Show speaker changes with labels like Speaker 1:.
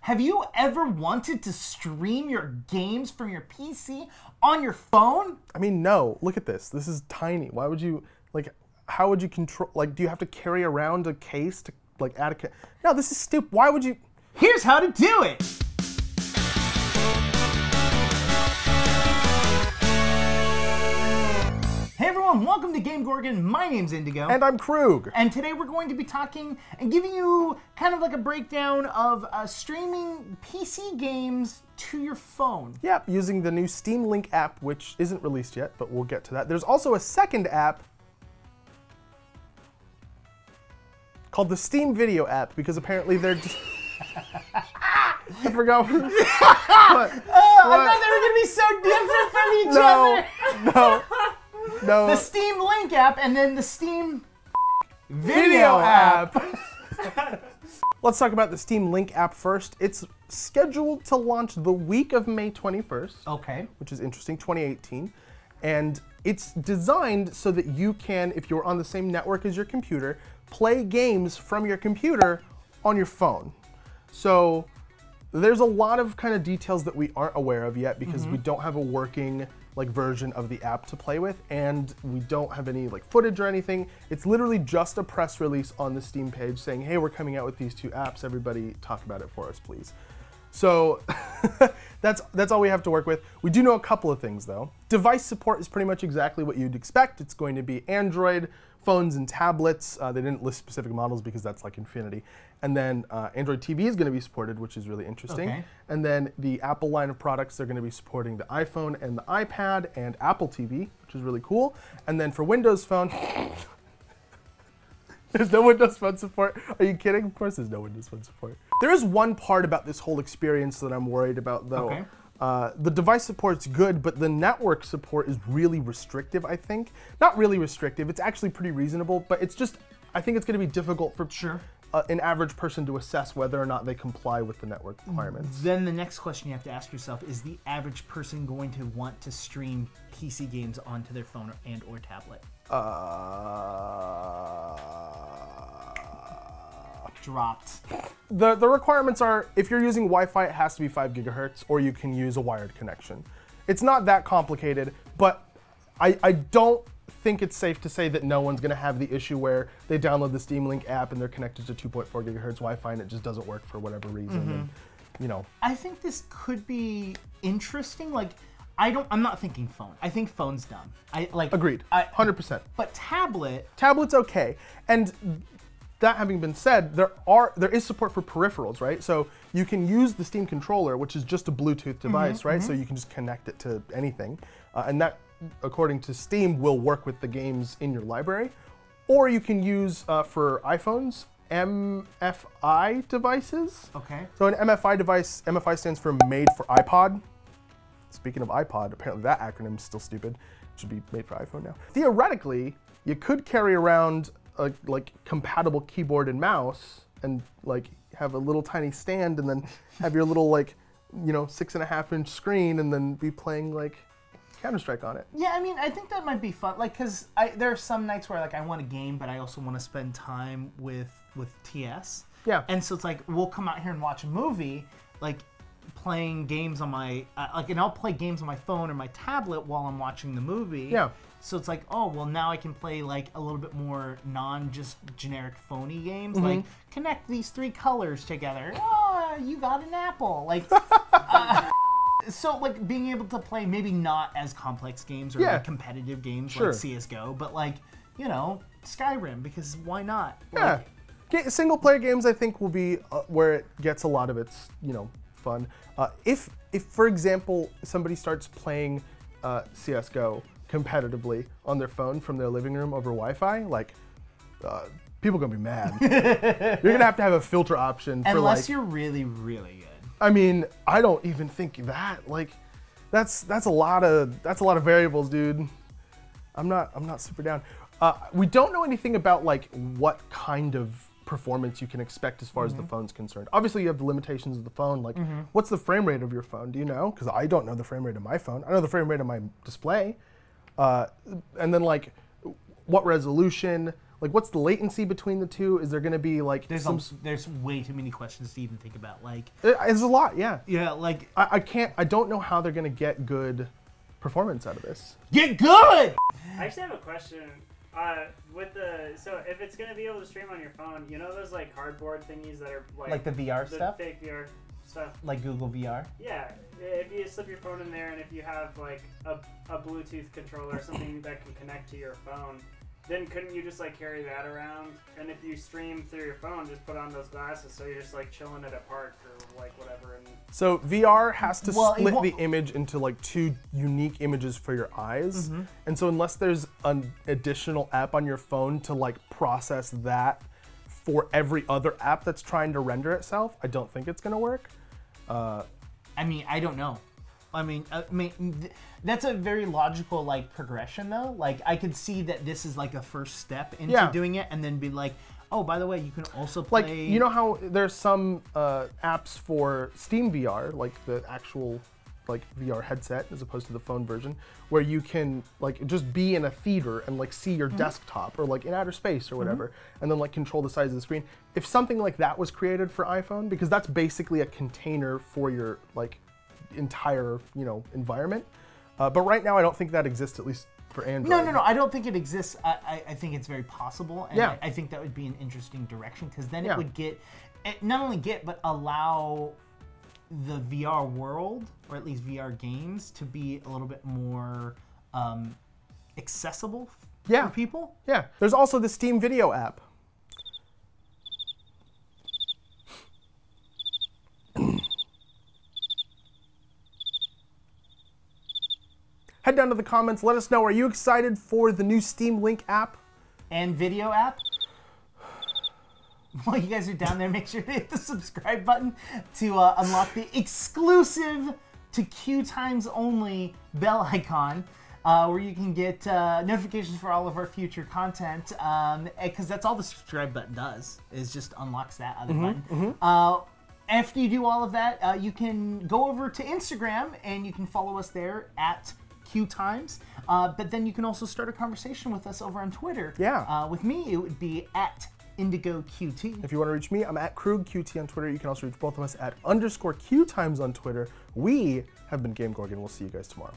Speaker 1: Have you ever wanted to stream your games from your PC on your phone?
Speaker 2: I mean, no. Look at this. This is tiny. Why would you, like, how would you control, like, do you have to carry around a case to, like, add a No, this is stupid. Why would you?
Speaker 1: Here's how to do it. Hey everyone, welcome to Game Gorgon. My name's Indigo.
Speaker 2: And I'm Krug.
Speaker 1: And today we're going to be talking and giving you kind of like a breakdown of streaming PC games to your phone.
Speaker 2: Yep, using the new Steam Link app, which isn't released yet, but we'll get to that. There's also a second app called the Steam Video app, because apparently they're just... I forgot what...
Speaker 1: I thought they were going to be so different from each other.
Speaker 2: No.
Speaker 1: The Steam Link app and then the Steam
Speaker 2: Video app. Let's talk about the Steam Link app first. It's scheduled to launch the week of May 21st.
Speaker 1: Okay.
Speaker 2: Which is interesting, 2018. And it's designed so that you can, if you're on the same network as your computer, play games from your computer on your phone. So there's a lot of kind of details that we aren't aware of yet because we don't have a working version of the app to play with, and we don't have any footage or anything. It's literally just a press release on the Steam page saying, hey, we're coming out with these two apps. Everybody talk about it for us, please. So that's all we have to work with. We do know a couple of things though. Device support is pretty much exactly what you'd expect. It's going to be Android phones and tablets. They didn't list specific models because that's like infinity. And then Android TV is going to be supported, which is really interesting. Okay. And then the Apple line of products, they're going to be supporting the iPhone and the iPad and Apple TV, which is really cool. And then for Windows Phone, there's no Windows Phone support. Are you kidding? Of course there's no Windows Phone support. There is one part about this whole experience that I'm worried about though. Okay. The device support's good, but the network support is really restrictive, I think. Not really restrictive, it's actually pretty reasonable, but it's just, I think it's going to be difficult for an average person to assess whether or not they comply with the network requirements.
Speaker 1: Then the next question you have to ask yourself, is the average person going to want to stream PC games onto their phone and or tablet? Dropped.
Speaker 2: The requirements are, if you're using Wi-Fi, it has to be 5 gigahertz, or you can use a wired connection. It's not that complicated, but I don't think it's safe to say that no one's going to have the issue where they download the Steam Link app and they're connected to 2.4 gigahertz Wi-Fi and it just doesn't work for whatever reason. And, you know.
Speaker 1: I think this could be interesting. I'm not thinking phone. I think phone's dumb.
Speaker 2: Agreed. 100%.
Speaker 1: But
Speaker 2: tablet's okay. And that having been said, there is support for peripherals, right? So you can use the Steam controller, which is just a Bluetooth device, right? So you can just connect it to anything, and that, according to Steam, will work with the games in your library. Or you can use, for iPhones, MFI devices.
Speaker 1: Okay.
Speaker 2: So an MFI device, MFI stands for Made for iPod. Speaking of iPod, apparently that acronym is still stupid. It should be made for iPhone now. Theoretically, you could carry around a compatible keyboard and mouse and have a little tiny stand and then have your little 6.5-inch screen and then be playing Counter-Strike on it.
Speaker 1: Yeah, I mean, I think that might be fun. Because there are some nights where I want a game, but I also want to spend time with TS.
Speaker 2: Yeah.
Speaker 1: And so it's we'll come out here and watch a movie, playing games on my and I'll play games on my phone or my tablet while I'm watching the movie.
Speaker 2: Yeah.
Speaker 1: So it's oh well, now I can play a little bit more just generic phony games, connect these 3 colors together. Oh, you got an apple. So being able to play maybe not as complex games or competitive games like CS:GO, but Skyrim, because why not?
Speaker 2: Yeah. Single player games I think will be where it gets a lot of its fun. If for example somebody starts playing CS:GO competitively on their phone from their living room over Wi-Fi, people are gonna be mad. You're gonna have to have a filter option for
Speaker 1: unless you're really, really good.
Speaker 2: I mean, I don't even think that. That's a lot of variables, dude. I'm not super down. We don't know anything about what kind of performance you can expect as far as the phone's concerned. Obviously, you have the limitations of the phone. What's the frame rate of your phone? Do you know? Because I don't know the frame rate of my phone. I know the frame rate of my display. And then what resolution, Like, what's the latency between the two? Is there going to be like
Speaker 1: There's way too many questions to even think about. Like,
Speaker 2: it's a lot, yeah.
Speaker 1: yeah, like
Speaker 2: I don't know how they're going to get good performance out of this.
Speaker 1: get good.
Speaker 3: I actually have a question. So if it's gonna be able to stream on your phone, you know those like cardboard thingies that are
Speaker 1: Like the VR stuff,
Speaker 3: fake VR stuff.
Speaker 1: like Google VR.
Speaker 3: Yeah, if you slip your phone in there and if you have like a Bluetooth controller or something that can connect to your phone, then couldn't you just like carry that around? And if you stream through your phone, just put on those glasses so you're just like chilling at a park or like whatever. And
Speaker 2: So VR has to
Speaker 1: Well,
Speaker 2: split the image into like two unique images for your eyes. And so unless there's an additional app on your phone to like process that for every other app that's trying to render itself, I don't think it's gonna work.
Speaker 1: I mean, I don't know. That's a very logical like progression though. Like I could see that this is like a first step into doing it, and then be like, oh, by the way, you can also play.
Speaker 2: Like, you know how there's some apps for Steam VR, like the actual like VR headset as opposed to the phone version, where you can like just be in a theater and like see your desktop or like in outer space or whatever, and then like control the size of the screen. If something like that was created for iPhone, because that's basically a container for your like entire, you know, environment. But right now I don't think that exists, at least for Android.
Speaker 1: No. I don't think it exists. I think it's very possible, and
Speaker 2: Yeah.
Speaker 1: I think that would be an interesting direction, because then
Speaker 2: Yeah.
Speaker 1: it would not only but allow the VR world, or at least VR games, to be a little bit more accessible
Speaker 2: Yeah.
Speaker 1: for people.
Speaker 2: Yeah. There's also the Steam Video app. Head down to the comments. Let us know. Are you excited for the new Steam Link app?
Speaker 1: And video app. While you guys are down there, make sure to hit the subscribe button to unlock the exclusive to Q Times only bell icon, where you can get notifications for all of our future content. Because that's all the subscribe button does, is just unlocks that other button. After you do all of that, you can go over to Instagram and you can follow us there at Q Times. But then you can also start a conversation with us over on Twitter.
Speaker 2: Yeah.
Speaker 1: With me, it would be at IndigoQT.
Speaker 2: If you want to reach me, I'm at KrugQT on Twitter. You can also reach both of us at _Q Times on Twitter. We have been Game Gorgon. We'll see you guys tomorrow.